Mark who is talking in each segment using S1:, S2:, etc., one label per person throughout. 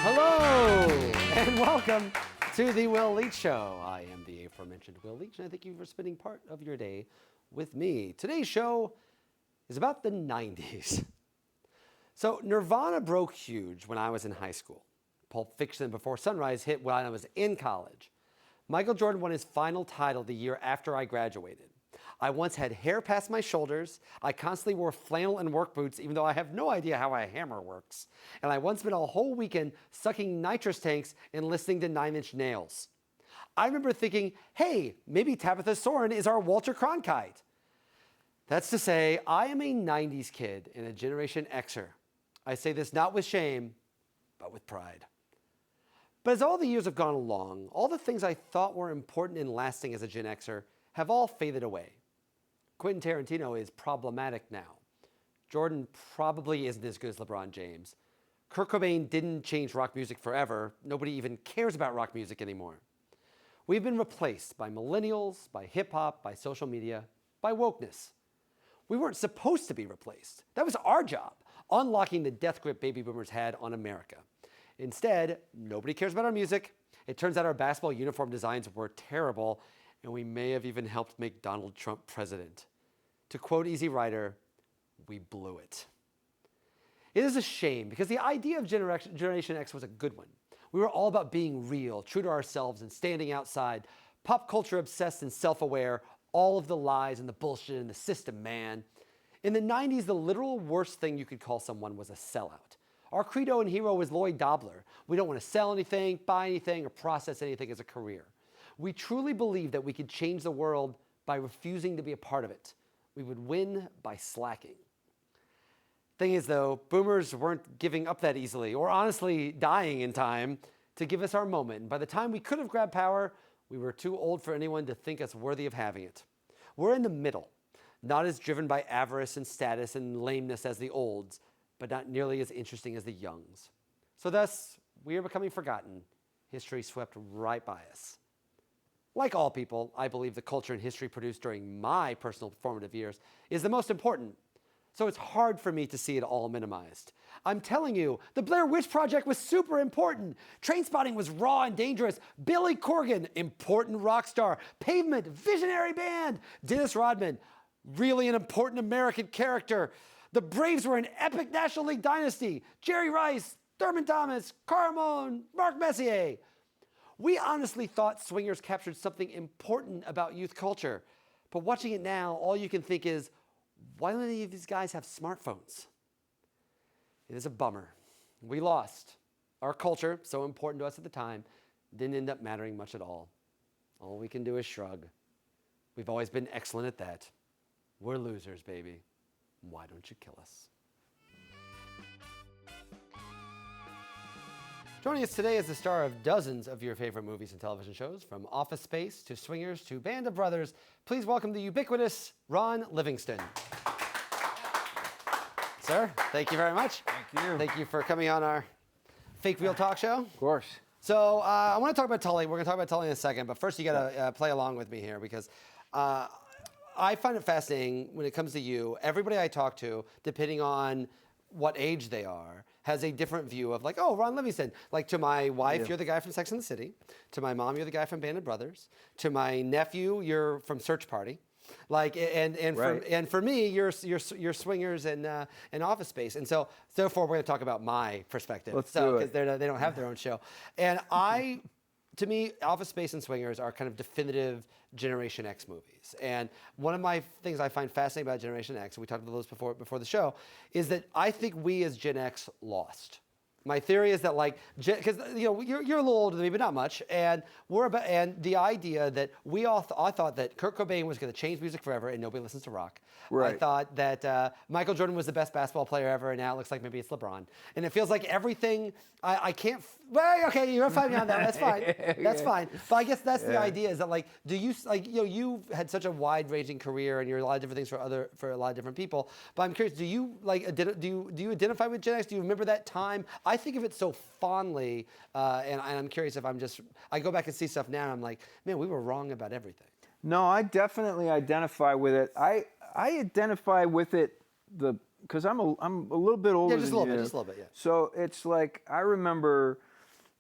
S1: Hello, and welcome to the Will Leitch Show. I am the aforementioned Will Leitch, and I thank you for spending part of your day with me. Today's show is about the 90s. So Nirvana broke huge when I was in high school. Pulp Fiction and Before Sunrise hit when I was in college. Michael Jordan won his final title the year after I graduated. I once had hair past my shoulders. I constantly wore flannel and work boots, even though I have no idea how a hammer works. And I once spent a whole weekend sucking nitrous tanks and listening to Nine Inch Nails. I remember thinking, hey, maybe Tabitha Soren is our Walter Cronkite. That's to say, I am a 90s kid and a Generation Xer. I say this not with shame, but with pride. But as all the years have gone along, all the things I thought were important and lasting as a Gen Xer have all faded away. Quentin Tarantino is problematic now. Jordan probably isn't as good as LeBron James. Kurt Cobain didn't change rock music forever. Nobody even cares about rock music anymore. We've been replaced by millennials, by hip-hop, by social media, by wokeness. We weren't supposed to be replaced. That was our job, unlocking the death grip baby boomers had on America. Instead, nobody cares about our music. It turns out our basketball uniform designs were terrible, and we may have even helped make Donald Trump president. To quote Easy Rider, we blew it. It is a shame because the idea of Generation X was a good one. We were all about being real, true to ourselves, and standing outside. Pop culture obsessed and self-aware, all of the lies and the bullshit in the system, man. In the 90s, the literal worst thing you could call someone was a sellout. Our credo and hero was Lloyd Dobler. We don't want to sell anything, buy anything, or process anything as a career. We truly believed that we could change the world by refusing to be a part of it. We would win by slacking. Thing is, though, boomers weren't giving up that easily, or honestly dying in time to give us our moment. And by the time we could have grabbed power, we were too old for anyone to think us worthy of having it. We're in the middle, not as driven by avarice and status and lameness as the olds, but not nearly as interesting as the youngs. So thus, we are becoming forgotten. History swept right by us. Like all people, I believe the culture and history produced during my personal formative years is the most important. So it's hard for me to see it all minimized. I'm telling you, the Blair Witch Project was super important. Trainspotting was raw and dangerous. Billy Corgan, important rock star. Pavement, visionary band. Dennis Rodman, really an important American character. The Braves were an epic National League dynasty. Jerry Rice, Thurman Thomas, Karl Malone, Mark Messier. We honestly thought Swingers captured something important about youth culture. But watching it now, all you can think is, why don't any of these guys have smartphones? It is a bummer. We lost. Our culture, so important to us at the time, didn't end up mattering much at all. All we can do is shrug. We've always been excellent at that. We're losers, baby. Why don't you kill us? Joining us today is the star of dozens of your favorite movies and television shows, from Office Space to Swingers to Band of Brothers. Please welcome the ubiquitous Ron Livingston. Sir, thank you very much.
S2: Thank you.
S1: Thank you for coming on our Fake Real Talk show.
S2: Of course.
S1: So I want to talk about Tully. We're going to talk about Tully in a second, but first you got to play along with me here because I find it fascinating when it comes to you. Everybody I talk to, depending on what age they are, has a different view of like, oh, Ron Livingston. Like to my wife, you're the guy from Sex and the City. To my mom, you're the guy from Band of Brothers. To my nephew, you're from Search Party. Like and for me, you're Swingers and Office Space. And so therefore, we're going to talk about my perspective.
S2: Let's do it.
S1: Because they don't have their own show. And to me, Office Space and Swingers are kind of definitive Generation X movies. And one of my things I find fascinating about Generation X, and we talked about those before the show, is that I think we as Gen X lost. My theory is that, like, because you're a little older than me, but not much, and the idea that I thought that Kurt Cobain was going to change music forever, and nobody listens to rock.
S2: Right.
S1: I thought that Michael Jordan was the best basketball player ever, and now it looks like maybe it's LeBron. And it feels like everything I can't. Well, okay, you're fighting me on that. That's fine. That's fine. But I guess that's the idea is that you've had such a wide-ranging career, and you're a lot of different things for a lot of different people. But I'm curious, do you identify with Gen X? Do you remember that time? I think of it so fondly, and I'm curious if I go back and see stuff now, and I'm like, man, we were wrong about everything.
S2: No, I definitely identify with it. I identify with it because I'm a little bit older
S1: just
S2: than
S1: a little
S2: you.
S1: bit, yeah.
S2: So it's like I remember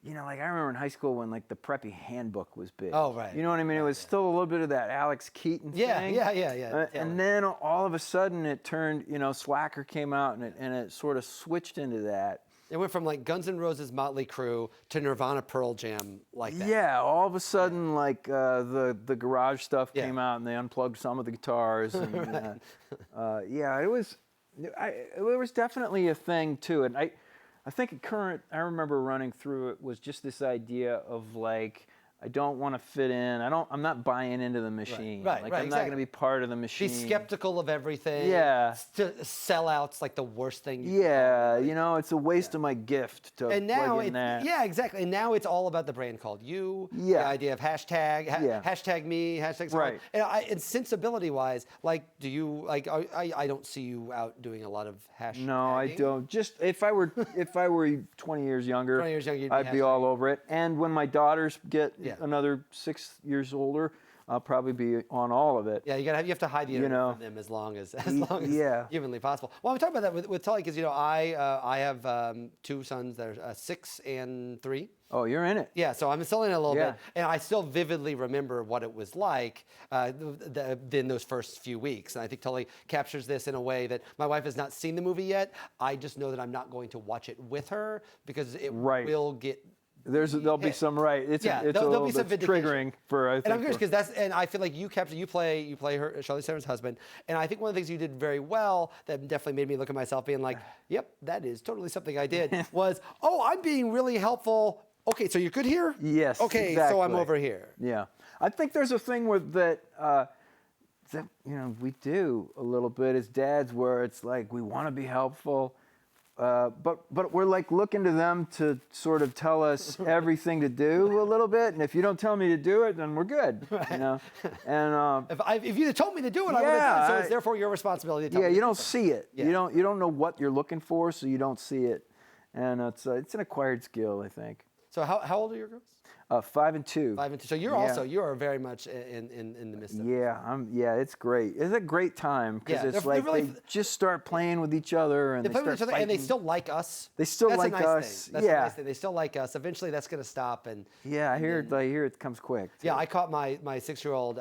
S2: you know, like I remember in high school when like the preppy handbook was big.
S1: Oh, right.
S2: You know what I mean? It was still a little bit of that Alex Keaton thing.
S1: Yeah.
S2: And then all of a sudden it turned, you know, Slacker came out and it sort of switched into that.
S1: It went from like Guns N' Roses, Motley Crue to Nirvana, Pearl Jam, like that.
S2: Yeah, all of a sudden, like the garage stuff came out, and they unplugged some of the guitars. And, yeah, it was definitely a thing too. And I think I remember running through it was just this idea of like, I don't want to fit in. I'm not buying into the machine.
S1: Right,
S2: I'm not going to be part of the machine.
S1: Be skeptical of everything.
S2: Yeah.
S1: Sellouts like the worst thing.
S2: You know, it's a waste of my gift to plug in that.
S1: Yeah, exactly. And now it's all about the brand called you.
S2: Yeah.
S1: The idea of hashtag me, hashtag someone.
S2: Right.
S1: And sensibility wise, like, do you like? I don't see you out doing a lot of hashtagging.
S2: No, I don't. Just if I were 20 years younger, I'd be all over it. And when my daughters get another 6 years older, I'll probably be on all of it.
S1: Yeah, you have to hide the internet from them as long as humanly possible. Well, I'm talking about that with Tully because I have 2 sons that are 6 and 3.
S2: Oh, you're in it.
S1: Yeah, so I'm still in it a little bit, and I still vividly remember what it was like in those first few weeks. And I think Tully captures this in a way that my wife has not seen the movie yet. I just know that I'm not going to watch it with her because it will get.
S2: There'll be some it's a little bit triggering for I think.
S1: And I'm curious because I feel like you play her Charlize Theron's husband, and I think one of the things you did very well that definitely made me look at myself being like, yep, that is totally something I did was I'm being really helpful. Okay, so you're good here?
S2: Yes.
S1: Okay,
S2: exactly.
S1: so I'm over here.
S2: Yeah, I think there's a thing with that. That we do a little bit as dads where it's like we want to be helpful. But we're like looking to them to sort of tell us everything to do a little bit, and if you don't tell me to do it, then we're good, you know. And
S1: if you told me to do it, I would have done it. So it's therefore your responsibility to tell me.
S2: You don't see it. Yeah. You don't know what you're looking for, so you don't see it, and it's an acquired skill, I think.
S1: So how old are your girls?
S2: 5 and 2.
S1: 5 and 2. So you are very much in the midst of it.
S2: Yeah, it's great. It's a great time because it's like they just start playing with each other and they start fighting.
S1: And they still like us.
S2: They still like us.
S1: That's a nice thing. They still like us. Eventually, that's going to stop. And
S2: I hear it comes quick. Too.
S1: Yeah, I caught my 6-year-old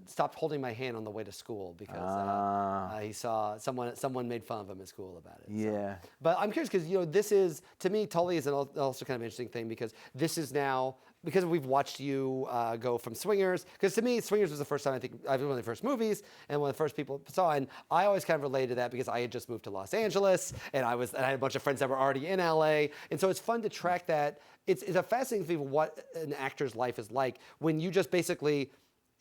S1: stopped holding my hand on the way to school because he saw someone made fun of him at school about it.
S2: Yeah.
S1: So. But I'm curious because this is to me Tully is also kind of interesting thing because this is now. Because we've watched you go from Swingers, because to me, Swingers was the first time I think I was one of the first movies and one of the first people saw, and I always kind of related to that because I had just moved to Los Angeles and I had a bunch of friends that were already in LA, and so it's fun to track that. It's a fascinating thing of what an actor's life is like when you just basically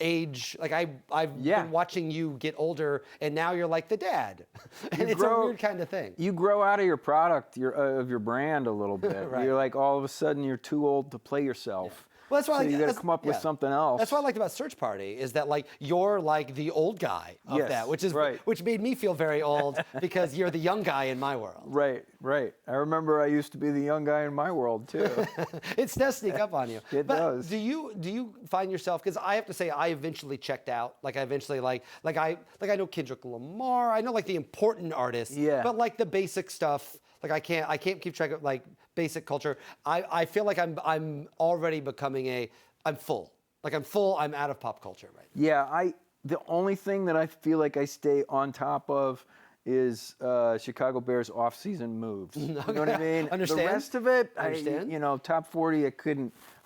S1: age. Like I've been watching you get older, and now you're like the dad, and it's a weird kind of thing.
S2: You grow out of your product, of your brand a little bit.
S1: Right.
S2: You're like all of a sudden you're too old to play yourself.
S1: Yeah. Well, that's why
S2: you got to come up with something else.
S1: That's what I liked about Search Party is that like you're like the old guy of that, which made me feel very old because you're the young guy in my world.
S2: Right. I remember I used to be the young guy in my world too.
S1: It does sneak up on you.
S2: It does.
S1: Do you find yourself? Because I have to say I eventually checked out. Like I eventually I know Kendrick Lamar. I know like the important artists. Yeah. But like the basic stuff. Like I can't keep track of like basic culture. I feel like I'm already becoming I'm full. Like I'm full. I'm out of pop culture right now.
S2: Yeah. The only thing that I feel like I stay on top of is Chicago Bears off-season moves. You know what I mean?
S1: Understand.
S2: The rest of it,
S1: Understand.
S2: Top 40, I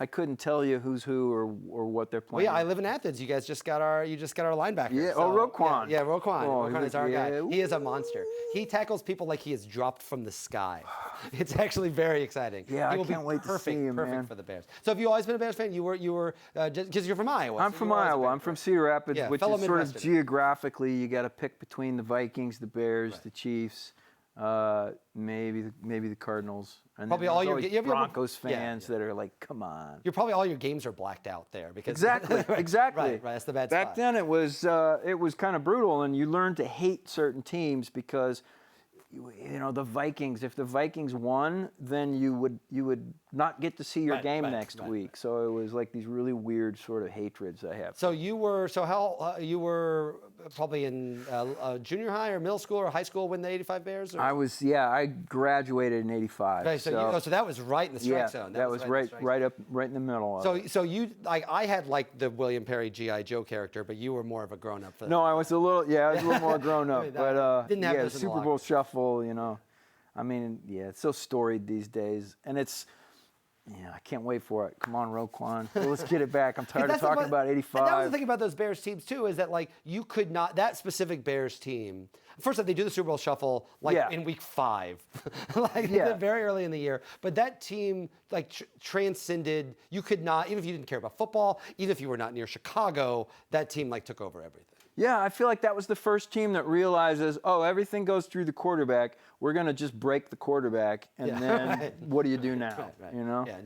S2: couldn't tell you who's who or what they're playing.
S1: Well, yeah, I live in Athens. You just got our linebacker.
S2: Yeah.
S1: So,
S2: Roquan.
S1: Yeah, Roquan.
S2: Oh,
S1: Roquan is our guy. He is a monster. He tackles people like he is dropped from the sky. It's actually very exciting.
S2: Yeah, I can't wait to see him,
S1: Perfect for the Bears. So have you always been a Bears fan? You were because you're from Iowa.
S2: I'm from Iowa. I'm from Cedar Rapids, which is sort of
S1: Midwesterner.
S2: geographically you got to pick between the Vikings, the Bears, the Chiefs, maybe the Cardinals. And
S1: probably
S2: then
S1: all
S2: your Broncos fans that are like, come on.
S1: You're probably all your games are blacked out there because
S2: exactly.
S1: Right. That's the bad spot.
S2: Back then it was kind of brutal, and you learned to hate certain teams because. The Vikings. If the Vikings won, then you would not get to see your game next week. So it was like these really weird sort of hatreds I have.
S1: So you were probably in junior high or middle school or high school when the '85 Bears? Or?
S2: I graduated in '85.
S1: Okay, so that was right in the strike zone.
S2: That was right in the middle of it.
S1: So you like I had like the William Perry G.I. Joe character, but you were more of a grown up.
S2: No, I was a little more grown up. But
S1: didn't have those in the
S2: Super Bowl Shuffle, you know. I mean, it's so storied these days, and it's. Yeah, I can't wait for it. Come on, Roquan. Let's get it back. I'm tired of talking about 85.
S1: And that was the thing about those Bears teams, too, is that, like, you could not, that specific Bears team, first off, they do the Super Bowl Shuffle, like, in week 5, very early in the year. But that team, like, transcended, you could not, even if you didn't care about football, even if you were not near Chicago, that team, like, took over everything.
S2: Yeah, I feel like that was the first team that realizes, everything goes through the quarterback. We're going to just break the quarterback, and then what do you do now?
S1: Right.
S2: You know?
S1: Yeah,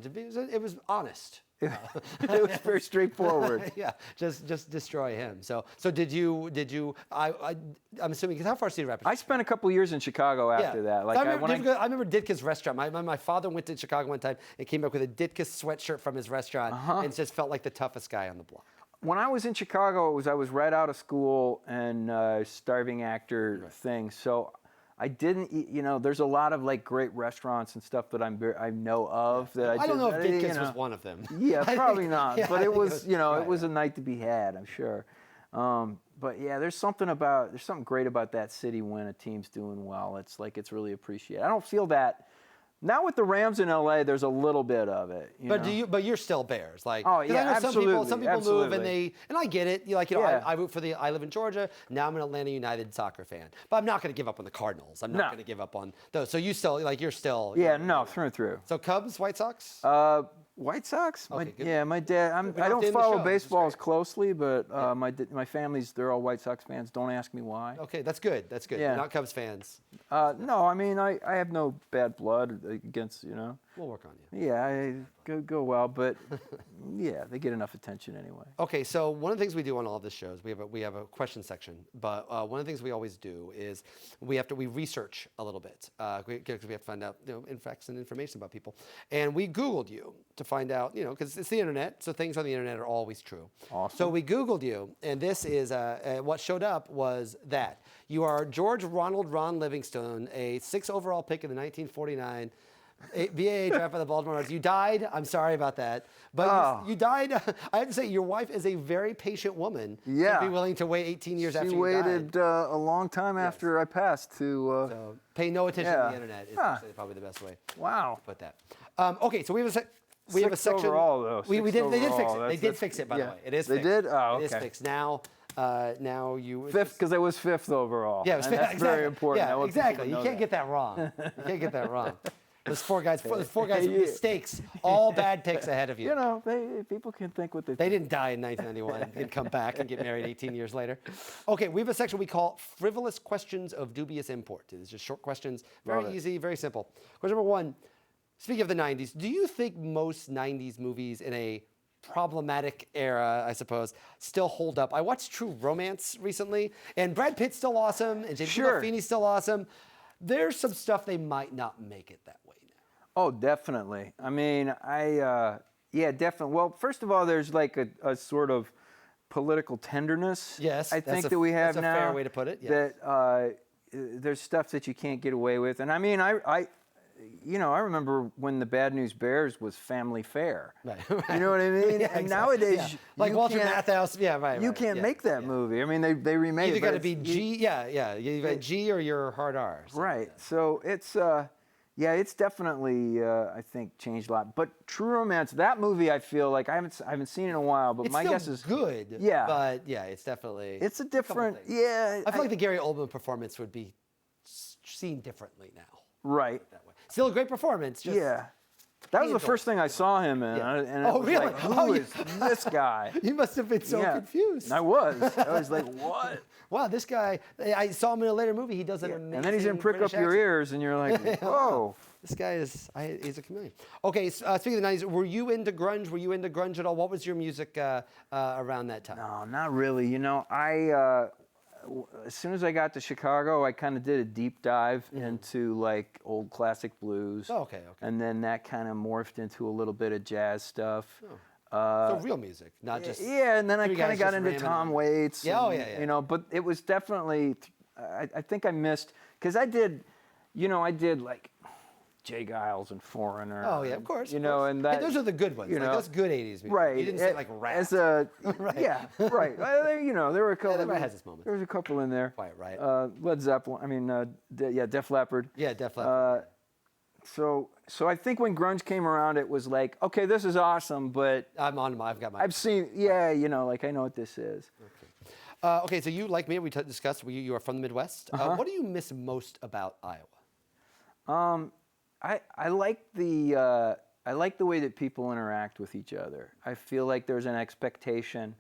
S1: it was honest.
S2: It was very straightforward.
S1: Yeah, just destroy him. So did you? I'm assuming, because how far did you wrap?
S2: I spent a couple years in Chicago after that. Like
S1: I remember Ditka's restaurant. My father went to Chicago one time and came back with a Ditka's sweatshirt from his restaurant, and just felt like the toughest guy on the block.
S2: When I was in Chicago, I was right out of school and starving actor thing. So I didn't eat, there's a lot of like great restaurants and stuff that I know of. That
S1: I don't know if Ditka's was one of them.
S2: Yeah, probably not.
S1: Yeah,
S2: but it was, it was a night to be had, I'm sure. But yeah, there's something great about that city when a team's doing well. It's really appreciated. I don't feel that. Now with the Rams in LA, there's a little bit of it.
S1: But you're still Bears, like.
S2: Oh yeah, absolutely.
S1: Some people move and I get it. I root for I live in Georgia. Now I'm an Atlanta United soccer fan, but I'm not going to give up on the Cardinals. I'm not going to give up on those. So you're still.
S2: Yeah, no, through and through.
S1: So Cubs, White Sox.
S2: White Sox?
S1: Okay,
S2: my dad. I don't follow baseball as closely, but my family's, they're all White Sox fans. Don't ask me why.
S1: Okay, that's good. Yeah. You're not Cubs fans.
S2: No, I mean, I have no bad blood against,
S1: We'll work on you.
S2: Yeah, I go well, but yeah, they get enough attention anyway.
S1: Okay, so one of the things we do on all of this shows, we have a question section, but one of the things we always do is we research a little bit because we have to find out facts and information about people, and we Googled you to find out because it's the internet, so things on the internet are always true.
S2: Awesome.
S1: So we Googled you, and this is what showed up was that you are George Ron Livingston, a 6th overall pick in the 1949. BAA draft by the Baltimore Orioles. You died. I'm sorry about that. But you died. I have to say, your wife is a very patient woman.
S2: Yeah.
S1: To be willing to wait 18 years after you died.
S2: She waited a long time after I passed to...
S1: So pay no attention to the internet is actually probably the best way to put that. Okay, so we have a section.
S2: Overall, though.
S1: They did fix it. They did fix it, by the way. It is fixed.
S2: They did? Oh, okay.
S1: It is fixed. Now you...
S2: Fifth, because I was 5th overall.
S1: Yeah,
S2: and that's very important.
S1: Yeah, exactly. You can't get that wrong. You can't get that wrong. Those four guys with mistakes, all bad picks ahead of you.
S2: People can think what
S1: they didn't die in 1991 and come back and get married 18 years later. Okay, we have a section we call frivolous questions of dubious import. It's just short questions, very easy, very simple. Question number 1, speaking of the 90s, do you think most 90s movies in a problematic era, I suppose, still hold up? I watched True Romance recently, and Brad Pitt's still awesome, and James Gandolfini's still awesome. There's some stuff they might not make it that way now.
S2: Oh, definitely. I mean, definitely. Well, first of all, there's like a sort of political tenderness.
S1: Yes,
S2: I think that we have now.
S1: That's a fair way to put it. Yes.
S2: That there's stuff that you can't get away with, and I mean, I remember when the Bad News Bears was family fare.
S1: Right.
S2: You know what I mean?
S1: Yeah,
S2: and
S1: exactly.
S2: Nowadays,
S1: like Walter Matthau. Yeah, right.
S2: You can't make that movie. I mean, they remade it.
S1: You got to be G. You got G or your hard R.
S2: Right. So it's it's definitely I think changed a lot. But True Romance, that movie, I feel like I haven't seen it in a while. But my guess is
S1: good.
S2: Yeah.
S1: But it's definitely.
S2: It's a different.
S1: I feel like the Gary Oldman performance would be seen differently now.
S2: Right.
S1: That way. Still a great performance. Just
S2: that was the first thing I saw him in.
S1: Yeah.
S2: And I was
S1: really?
S2: Like, Who is this guy?
S1: You must have been so confused.
S2: I was like, what?
S1: Wow, this guy, I saw him in a later movie. He does an amazing
S2: And then he's in Prick
S1: British
S2: Up Your
S1: accent.
S2: Ears, and you're like, whoa.
S1: This guy he's a chameleon. Okay, speaking of the 90s, were you into grunge? Were you into grunge at all? What was your music around that time?
S2: No, not really. As soon as I got to Chicago, I kind of did a deep dive into like old classic blues.
S1: Oh, okay.
S2: And then that kind of morphed into a little bit of jazz stuff.
S1: So real music, not just.
S2: Yeah, and then I
S1: three
S2: kind of
S1: guys
S2: got
S1: just
S2: into
S1: ramming
S2: Tom
S1: on.
S2: Waits.
S1: Yeah, oh,
S2: and,
S1: yeah.
S2: You know, but it was definitely. I think I missed because I did like Jay Giles and Foreigner.
S1: Oh yeah, of course.
S2: You
S1: of
S2: know,
S1: course.
S2: and that.
S1: Those are the good ones.
S2: you
S1: Like
S2: know,
S1: that's good '80s music.
S2: Right.
S1: You didn't say like rap.
S2: As a
S1: Right.
S2: yeah, right. You know, there were a couple.
S1: That has its moments.
S2: There was a couple in there.
S1: Quiet Riot.
S2: Led Zeppelin. I mean, Def Leppard.
S1: Yeah, Def Leppard.
S2: So I think when grunge came around, it was like, okay, this is awesome, but
S1: I've got my.
S2: I've seen, you know, like I know what this is.
S1: Okay, so you, like me, we discussed you are from the Midwest. What do you miss most about Iowa?
S2: I like the way that people interact with each other. I feel like there's an expectation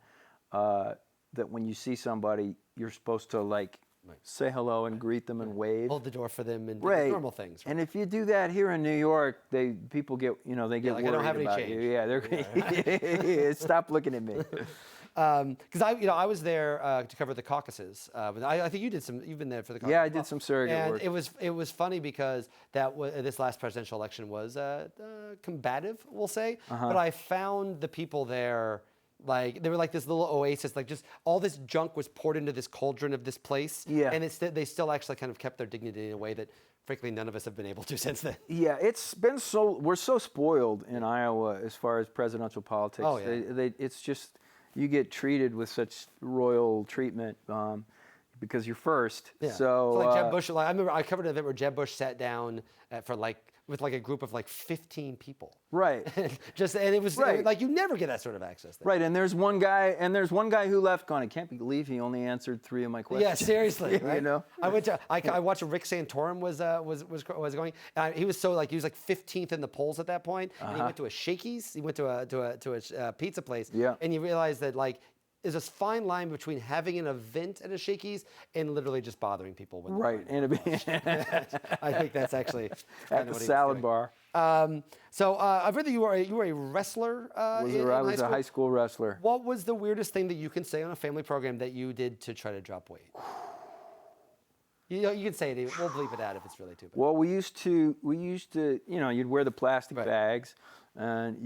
S2: that when you see somebody, you're supposed to like say hello and greet them and wave.
S1: Hold the door for them and do
S2: Right.
S1: normal things. Right?
S2: And if you do that here in New York, people get they get
S1: like,
S2: worried
S1: I don't have any
S2: about
S1: change.
S2: you. Yeah, they're stop looking at me.
S1: Because I was there to cover the caucuses. But I think you've been there for the caucuses.
S2: Yeah, I did some surrogate
S1: and
S2: work.
S1: it was funny because this last presidential election was combative, we'll say. But I found the people there. Like they were like this little oasis, like just all this junk was poured into this cauldron of this place,
S2: Yeah.
S1: and they still actually kind of kept their dignity in a way that, frankly, none of us have been able to since then.
S2: Yeah, it's been we're so spoiled in Iowa as far as presidential politics.
S1: Oh, yeah.
S2: It's just you get treated with such royal treatment because you're first.
S1: Yeah.
S2: So
S1: like Jeb Bush, I remember I covered an event where Jeb Bush sat down with a group of 15 people.
S2: Right.
S1: And it was
S2: Right.
S1: like you never get that sort of access there.
S2: Right, and there's one guy who left going, I can't believe he only answered 3 of my questions.
S1: Yeah, seriously. Right?
S2: You know?
S1: I watched Rick Santorum was going. He was he was like 15th in the polls at that point, and he went to a Shakey's. He went to a pizza place.
S2: Yeah.
S1: And you realize that there's this fine line between having an event at a Shakey's and literally just bothering people.
S2: Right,
S1: I think that's actually
S2: at the salad bar.
S1: So I've read that you were a wrestler.
S2: I was a high school wrestler.
S1: What was the weirdest thing that you can say on a family program that you did to try to drop weight? You can say it. We'll bleep it out if it's really too bad.
S2: Well, we used to, you'd wear the plastic
S1: Right.
S2: bags, and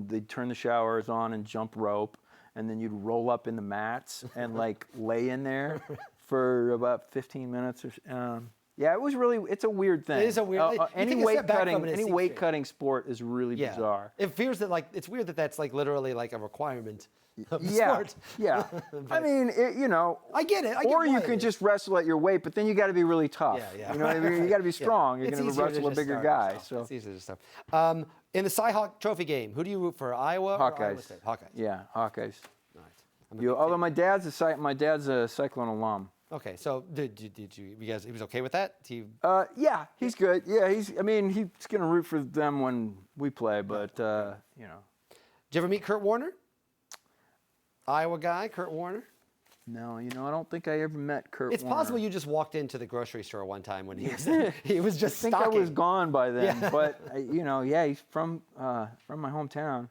S2: they'd turn the showers on and jump rope, and then you'd roll up in the mats and lay in there for about 15 minutes or. Yeah, it's a weird thing.
S1: It is a weird.
S2: Any weight cutting sport is really bizarre.
S1: It fears that it's weird that that's literally a requirement of the
S2: Yeah,
S1: sport.
S2: yeah. I mean,
S1: I get it.
S2: Or you can just wrestle at your weight, but then you got to be really tough.
S1: Yeah.
S2: You know what I mean? You got to be strong. You're
S1: It's
S2: going to
S1: easier
S2: wrestle a
S1: just
S2: bigger
S1: start
S2: guy.
S1: yourself.
S2: So
S1: It's easier to stuff. In the Cy-Hawk Trophy game, who do you root for? Iowa or Iowa
S2: Hawkeyes.
S1: State? Hawkeyes.
S2: Yeah, Hawkeyes.
S1: Nice.
S2: Although my dad's a Cyclone alum.
S1: Okay, so did you guys? He was okay with that?
S2: Yeah, he's good. Yeah, he's gonna root for them when we play, but
S1: Did you ever meet Kurt Warner? Iowa guy, Kurt Warner.
S2: No, I don't think I ever met Kurt.
S1: It's
S2: Warner.
S1: possible you just walked into the grocery store one time when he was just
S2: I think I was
S1: stocking.
S2: gone by then,
S1: Yeah.
S2: but he's from my hometown.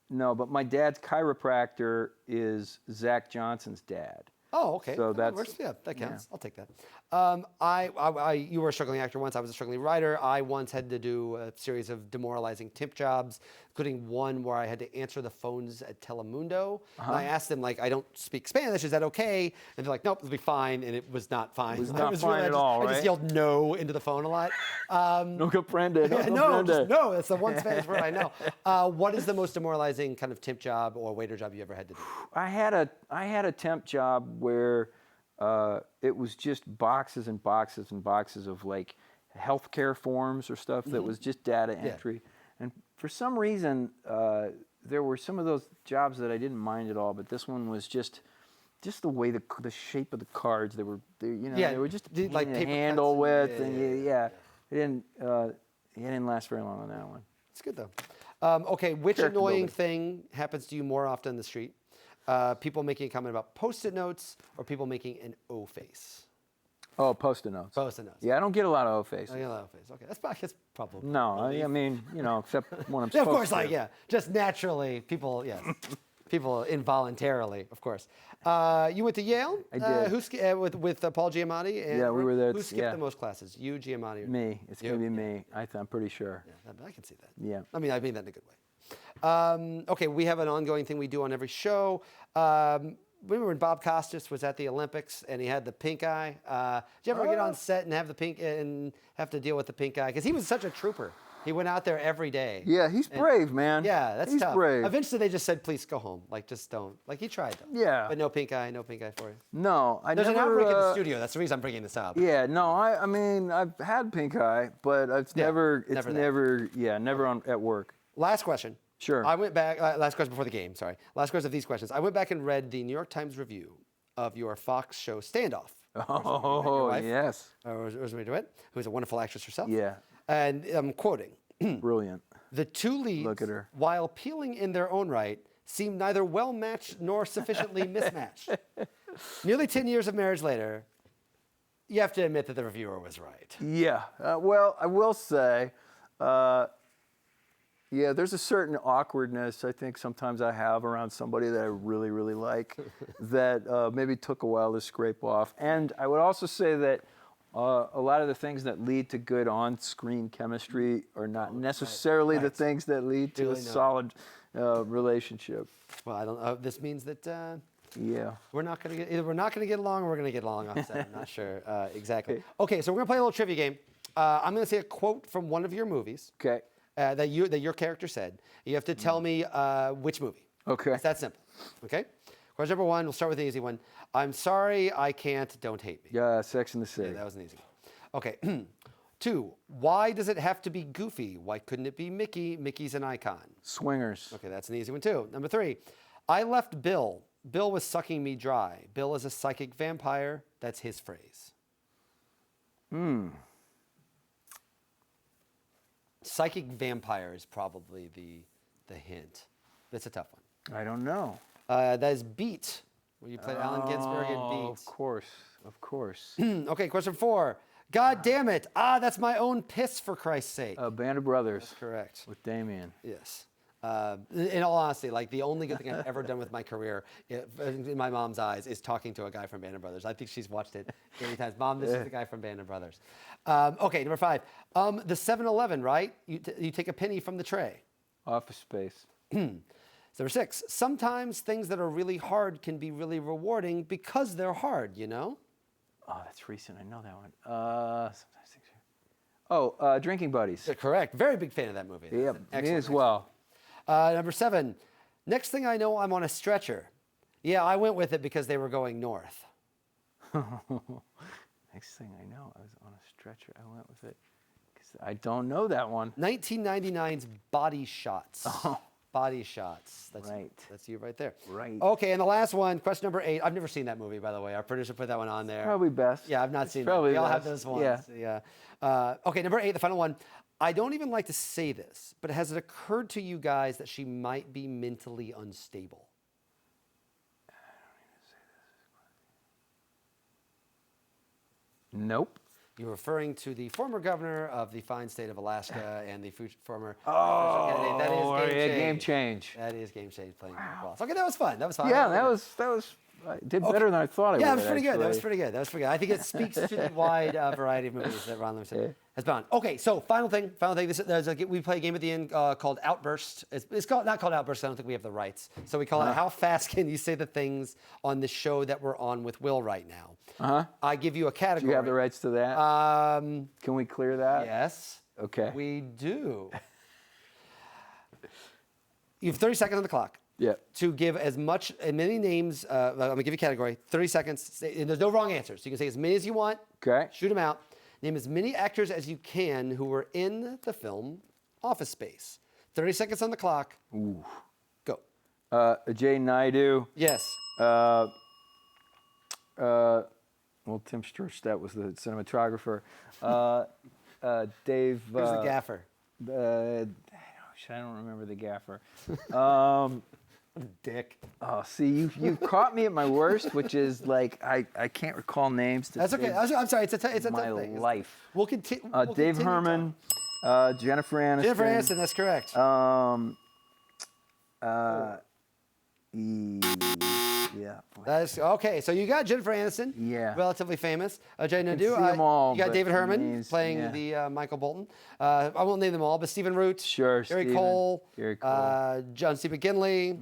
S2: No, but my dad's chiropractor is Zach Johnson's dad.
S1: Oh, okay.
S2: So
S1: that
S2: that's-
S1: works. That counts. I'll take that. You were a struggling actor once. I was a struggling writer. I once had to do a series of demoralizing temp jobs, including one where I had to answer the phones at Telemundo. And I asked them, I don't speak Spanish. Is that okay? And they're like, nope, it'll be fine. And it was not fine.
S2: It was not fine at all,
S1: I just
S2: right?
S1: yelled no into the phone a lot.
S2: No comprende.
S1: No, that's the one Spanish word I know. What is the most demoralizing kind of temp job or waiter job you ever had to do?
S2: I had a temp job where it was just boxes and boxes and boxes of healthcare forms or stuff that was just data entry. And for some reason, there were some of those jobs that I didn't mind at all, but this one was just the way the shape of the cards they were just
S1: like
S2: like
S1: paper
S2: handle
S1: cuts
S2: with
S1: and-
S2: it didn't last very long on that one.
S1: It's good though. Okay, which
S2: Character
S1: annoying
S2: building.
S1: thing happens to you more often in the street? People making a comment about Post-it notes or people making an O face?
S2: Oh, Post-it notes.
S1: Post-it notes.
S2: Yeah, I don't get a lot of O faces.
S1: Oh, yeah, O face. Okay, that's probably.
S2: No, I mean, except when I'm
S1: Yeah,
S2: supposed
S1: of course,
S2: to.
S1: just naturally, people people involuntarily, of course. You went to Yale?
S2: I did.
S1: With Paul Giamatti? And
S2: Yeah, we were there.
S1: Who skipped the most classes? You, Giamatti? Or
S2: Me. It's going to be me. I'm pretty sure.
S1: Yeah, I can see that.
S2: Yeah.
S1: I mean that in a good way. Okay, we have an ongoing thing we do on every show. Remember when Bob Costas was at the Olympics and he had the pink eye? Did you ever get on set and have the pink and have to deal with the pink eye? Because he was such a trooper. He went out there every day.
S2: Yeah, he's brave, man.
S1: Yeah, he's tough.
S2: Brave.
S1: Eventually, they just said, "Please go home. Like, just don't." Like he tried though.
S2: Yeah.
S1: But no pink eye for you.
S2: No,
S1: There's an outbreak in the studio. That's the reason I'm bringing this up.
S2: Yeah, no, I mean, I've had pink eye, but it's never at work.
S1: Last question.
S2: Sure.
S1: I went back. Last question before the game. Sorry. Last question of these questions. I went back and read the New York Times review of your Fox show Standoff.
S2: Oh, yes.
S1: Rosemary DeWitt, who's a wonderful actress herself.
S2: Yeah.
S1: And I'm quoting.
S2: Brilliant.
S1: The two leads,
S2: Look at her.
S1: while appealing in their own right, seem neither well-matched nor sufficiently mismatched. Nearly 10 years of marriage later, you have to admit that the reviewer was right.
S2: Yeah. Well, I will say, there's a certain awkwardness I think sometimes I have around somebody that I really, really like that maybe took a while to scrape off. And I would also say that a lot of the things that lead to good on-screen chemistry are not necessarily the things that lead to a solid relationship.
S1: Well, I don't know. This means that we're not going to get along or we're going to get along on set. I'm not sure exactly. Okay, so we're going to play a little trivia game. I'm going to say a quote from one of your movies.
S2: Okay.
S1: That your character said. You have to tell me which movie.
S2: Okay.
S1: It's that simple. Okay? Question number one, we'll start with the easy one. I'm sorry, I can't, don't hate me.
S2: Yeah, Sex and the City.
S1: Yeah, that was an easy one. Okay. 2, why does it have to be Goofy? Why couldn't it be Mickey? Mickey's an icon.
S2: Swingers.
S1: Okay, that's an easy one too. Number 3, I left Bill. Bill was sucking me dry. Bill is a psychic vampire. That's his phrase. Psychic vampire is probably the hint. That's a tough one.
S2: I don't know.
S1: That is Beat, where you played Allen Ginsberg in Beat.
S2: Of course.
S1: Okay, question 4. God damn it. That's my own piss, for Christ's sake.
S2: Band of Brothers.
S1: That's correct.
S2: With Damien.
S1: Yes. In all honesty, like the only good thing I've ever done with my career, in my mom's eyes, is talking to a guy from Band of Brothers. I think she's watched it many times. Mom, this is the guy from Band of Brothers. Okay, number 5. The 7-Eleven, right? You take a penny from the tray.
S2: Office Space.
S1: Number 6. Sometimes things that are really hard can be really rewarding because they're hard, you know?
S2: Oh, that's recent. I know that one. Drinking Buddies.
S1: Correct. Very big fan of that movie.
S2: Yeah, me as well.
S1: Number 7. Next thing I know, I'm on a stretcher. Yeah, I went with it because they were going north.
S2: Next thing I know, I was on a stretcher. I went with it because I don't know that one.
S1: 1999's Body Shots.
S2: Oh.
S1: Body Shots. That's
S2: right.
S1: That's you right there.
S2: Right.
S1: Okay, and the last one, question number 8. I've never seen that movie, by the way. Our producer put that one on there.
S2: Probably best.
S1: Yeah, I've not seen
S2: probably
S1: that. We all have
S2: best.
S1: those ones. Yeah. Okay, number 8, the final one. I don't even like to say this, but has it occurred to you guys that she might be mentally unstable?
S2: I don't even say this. Nope.
S1: You're referring to the former governor of the fine state of Alaska and the former
S2: Oh,
S1: that is
S2: Game Change.
S1: That is Game Change playing boss. Okay, that was fun. That was fun.
S2: Yeah, that was. I did better than I thought I would.
S1: Yeah, that was pretty good. That was pretty good. That was pretty good. I think it speaks to the wide variety of movies that Ron Livingston has been on. Okay, so final thing. We play a game at the end called Outburst. It's not called Outburst. I don't think we have the rights. So we call it How Fast Can You Say the Things on the show that we're on with Will right now. I give you a category.
S2: Do you have the rights to that? Can we clear that?
S1: Yes.
S2: Okay.
S1: We do. You have 30 seconds on the clock.
S2: Yeah.
S1: To give as many names. I'm going to give you a category. 30 seconds. And there's no wrong answers. You can say as many as you want.
S2: Okay.
S1: Shoot them out. Name as many actors as you can who were in the film Office Space. 30 seconds on the clock.
S2: Ooh.
S1: Go.
S2: Ajay Naidu.
S1: Yes.
S2: Well, Tim Sturstad was the cinematographer. Dave.
S1: Who's the gaffer?
S2: I don't remember the gaffer.
S1: Dick.
S2: Oh, see, you caught me at my worst, which is like I can't recall names.
S1: That's okay. I'm sorry. It's a tough thing.
S2: Life.
S1: We'll continue.
S2: Dave Herman, Jennifer Aniston.
S1: Jennifer Aniston. That's correct.
S2: Yeah.
S1: That's okay. So you got Jennifer Aniston,
S2: Yeah.
S1: relatively famous. Jay
S2: see
S1: Nadeau,
S2: 'em all,
S1: you got
S2: but
S1: David Herman
S2: names,
S1: playing
S2: yeah.
S1: the Michael Bolton. I won't name them all, but Stephen Root,
S2: Sure,
S1: Gary
S2: Stephen,
S1: Cole,
S2: Gary Cole.
S1: John C. McGinley,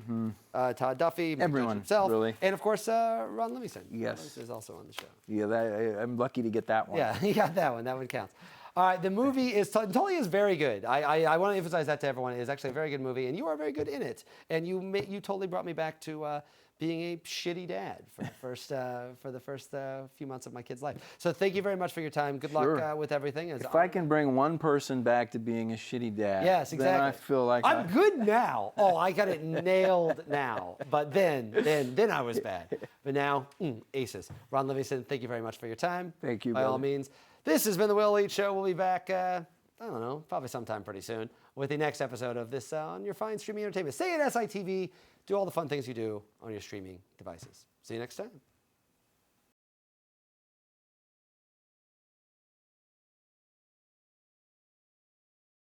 S1: Todd Duffy, Mike
S2: Everyone,
S1: Judge himself,
S2: really.
S1: and of course Ron Livingston.
S2: Yes.
S1: Is also on the show.
S2: Yeah, I'm lucky to get that one.
S1: Yeah, you got that one. That one counts. All right, the movie is totally is very good. I want to emphasize that to everyone. It is actually a very good movie, and you are very good in it. And you totally brought me back to being a shitty dad for the first few months of my kid's life. So thank you very much for your time. Good luck with everything.
S2: If I can bring one person back to being a shitty dad,
S1: yes, exactly.
S2: then I feel like
S1: I'm good now. Oh, I got it nailed now. But then I was bad. But now, aces. Ron Livingston, thank you very much for your time.
S2: Thank you,
S1: By all
S2: brother.
S1: means. This has been the Will Leitch Show. We'll be back, I don't know, probably sometime pretty soon with the next episode of this on your fine streaming entertainment. Stay at SITV. Do all the fun things you do on your streaming devices. See you next time.